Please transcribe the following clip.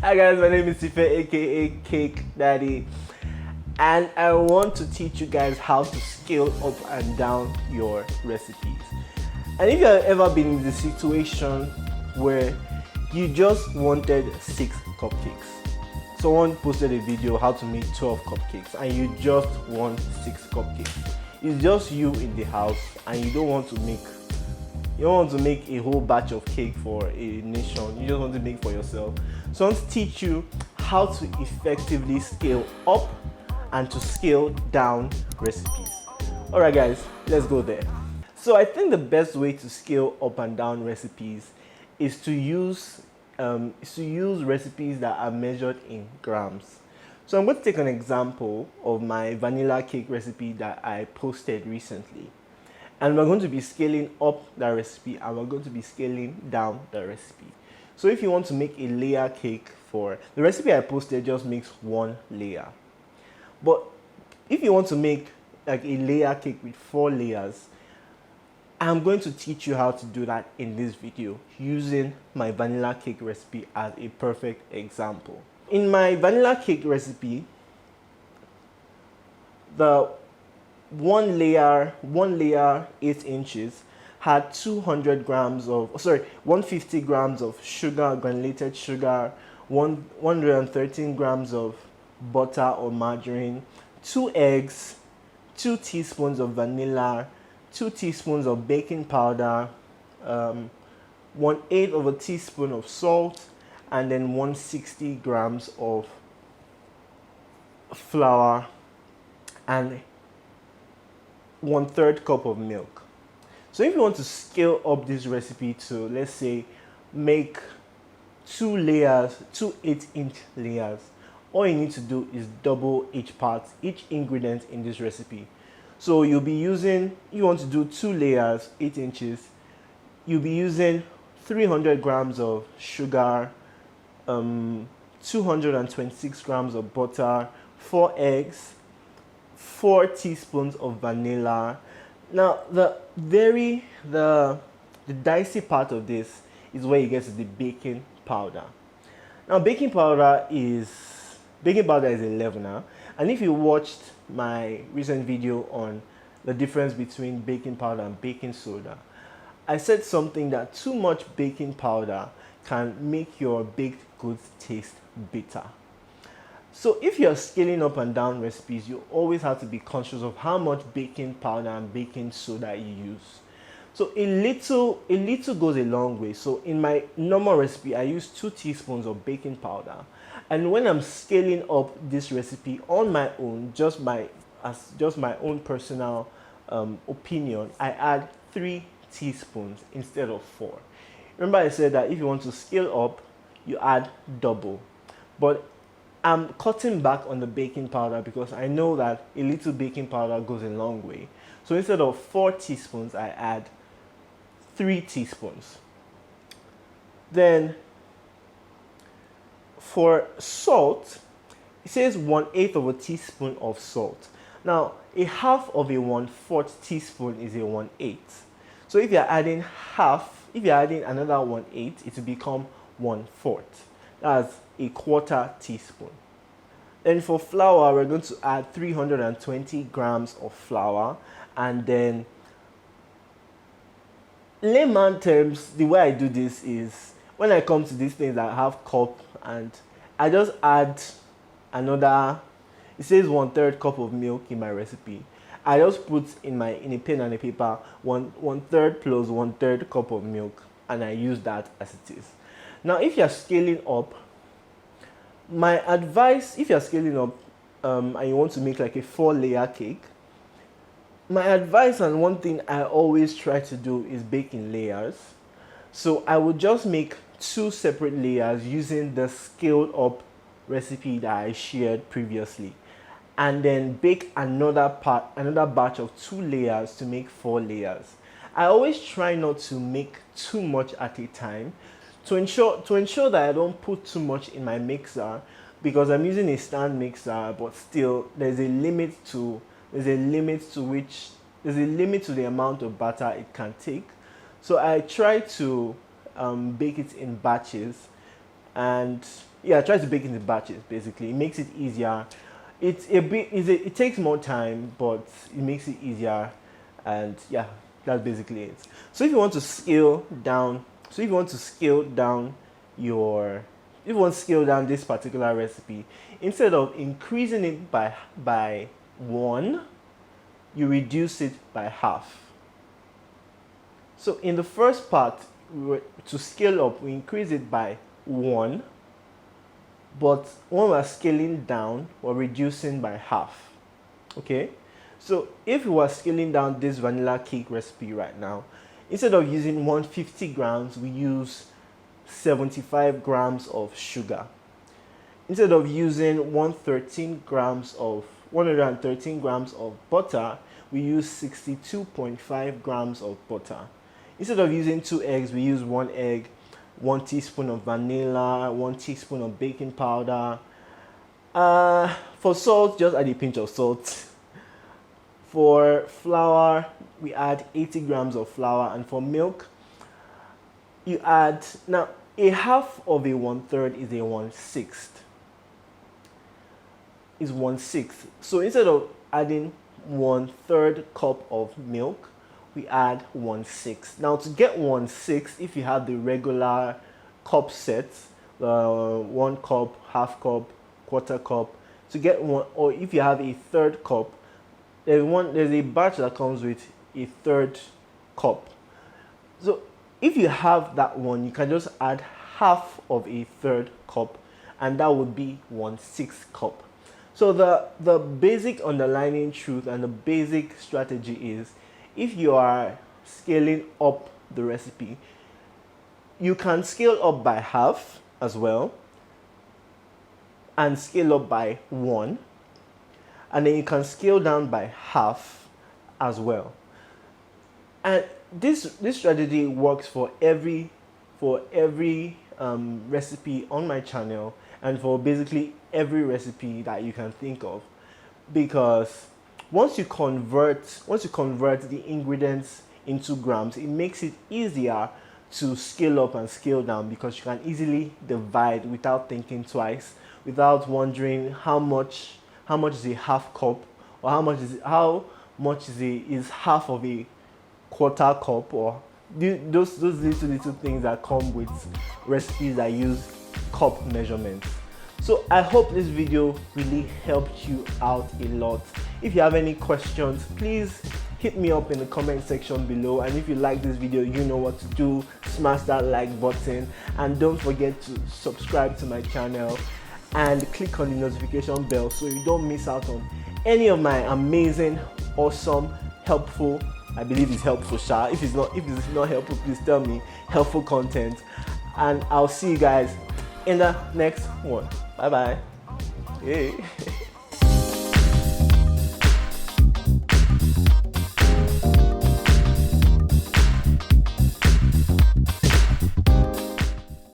Hi guys, my name is Tife, aka Cake Daddy, and I want to teach you guys how to scale up and down your recipes. And if you have ever been in the situation where you just wanted 6 cupcakes, someone posted a video how to make 12 cupcakes, and you just want 6 cupcakes. It's just you in the house, and you don't want to make a whole batch of cake for a nation. You just want to make for yourself. So I want to teach you how to effectively scale up and to scale down recipes. Alright guys, let's go there. So I think the best way to scale up and down recipes is to use recipes that are measured in grams. So I'm going to take an example of my vanilla cake recipe that I posted recently. And we're going to be scaling up the recipe and we're going to be scaling down the recipe. So if you want to make a layer cake, for the recipe I posted just makes 1 layer. But if you want to make like a layer cake with 4 layers, I'm going to teach you how to do that in this video using my vanilla cake recipe as a perfect example. In my vanilla cake recipe, the one layer 8 inches had 150 grams of sugar, granulated sugar, 113 grams of butter or margarine, 2 eggs, 2 teaspoons of vanilla, 2 teaspoons of baking powder, 1/8 of a teaspoon of salt, and then 160 grams of flour, and 1/3 cup of milk. So if you want to scale up this recipe to, let's say, make 2 layers, 2 8-inch layers, all you need to do is double each ingredient in this recipe. So you want to do 2 layers, 8 inches, you'll be using 300 grams of sugar, 226 grams of butter, 4 eggs, 4 teaspoons of vanilla. Now the dicey part of this is where you get to the baking powder. Now baking powder is a leavener, and if you watched my recent video on the difference between baking powder and baking soda, I said something that too much baking powder can make your baked goods taste bitter. So if you're scaling up and down recipes, you always have to be conscious of how much baking powder and baking soda you use. So a little goes a long way. So in my normal recipe, I use 2 teaspoons of baking powder. And when I'm scaling up this recipe on my own, just my own personal opinion, I add 3 teaspoons instead of 4. Remember I said that if you want to scale up, you add double. But I'm cutting back on the baking powder because I know that a little baking powder goes a long way. So instead of 4 teaspoons, I add 3 teaspoons. Then for salt, it says 1/8 of a teaspoon of salt. Now, a half of a 1/4 teaspoon is a 1/8. So if you're adding another 1/8, it will become 1/4. That's a 1/4 teaspoon. Then for flour, we're going to add 320 grams of flour, and then layman terms, the way I do this is when I come to these things, I have cup and I just add another. It says 1/3 cup of milk in my recipe. I just put in a pen and a paper 1/3 plus 1/3 cup of milk, and I use that as it is. Now, if you're scaling up, my advice, if you're scaling up and you want to make like a 4-layer cake, my advice, and one thing I always try to do, is bake in layers. So I would just make 2 separate layers using the scaled up recipe that I shared previously, and then bake another batch of 2 layers to make 4 layers. I always try not to make too much at a time to ensure that I don't put too much in my mixer, because I'm using a stand mixer, but still there's a limit to the amount of batter it can take. So I try to bake it in batches, and yeah, try to bake into batches. Basically, it makes it easier. It takes more time, but it makes it easier, and yeah, that's basically it. So if you want to scale down, your, if you want to scale down this particular recipe, instead of increasing it by 1, you reduce it by half. So in the first part, to scale up, we increase it by 1, but when we're scaling down, we're reducing by half. Okay? So if we are scaling down this vanilla cake recipe right now, instead of using 150 grams, we use 75 grams of sugar. Instead of using 113 grams of 113 grams of butter, we use 62.5 grams of butter. Instead of using 2 eggs, we use 1 egg, 1 teaspoon of vanilla, 1 teaspoon of baking powder. For salt, just add a pinch of salt. For flour, we add 80 grams of flour, and for milk, you add, now a half of a 1/3 is a 1/6. Is 1/6. So instead of adding 1/3 cup of milk, we add 1/6. Now to get 1/6, if you have the regular cup sets, 1 cup, half cup, quarter cup, to get one, or if you have a 1/3 cup, there's a batch that comes with a 1/3 cup. So if you have that one, you can just add half of a 1/3 cup, and that would be 1/6 cup. So the basic underlying truth and the basic strategy is, if you are scaling up the recipe, you can scale up by half as well, and scale up by 1, and then you can scale down by half as well. And this strategy works for every recipe on my channel, and for basically every recipe that you can think of, because once you convert the ingredients into grams, it makes it easier to scale up and scale down, because you can easily divide without thinking twice, without wondering how much is a half cup, or how much is half of a quarter cup, or those little things that come with recipes that use cup measurements. So I hope this video really helped you out a lot. If you have any questions, please hit me up in the comment section below, and if you like this video, you know what to do. Smash that like button, and don't forget to subscribe to my channel and click on the notification bell so you don't miss out on any of my amazing, awesome, helpful, I believe it's helpful, Sha. If it's not helpful, please tell me, helpful content. And I'll see you guys in the next one. Bye bye. Hey.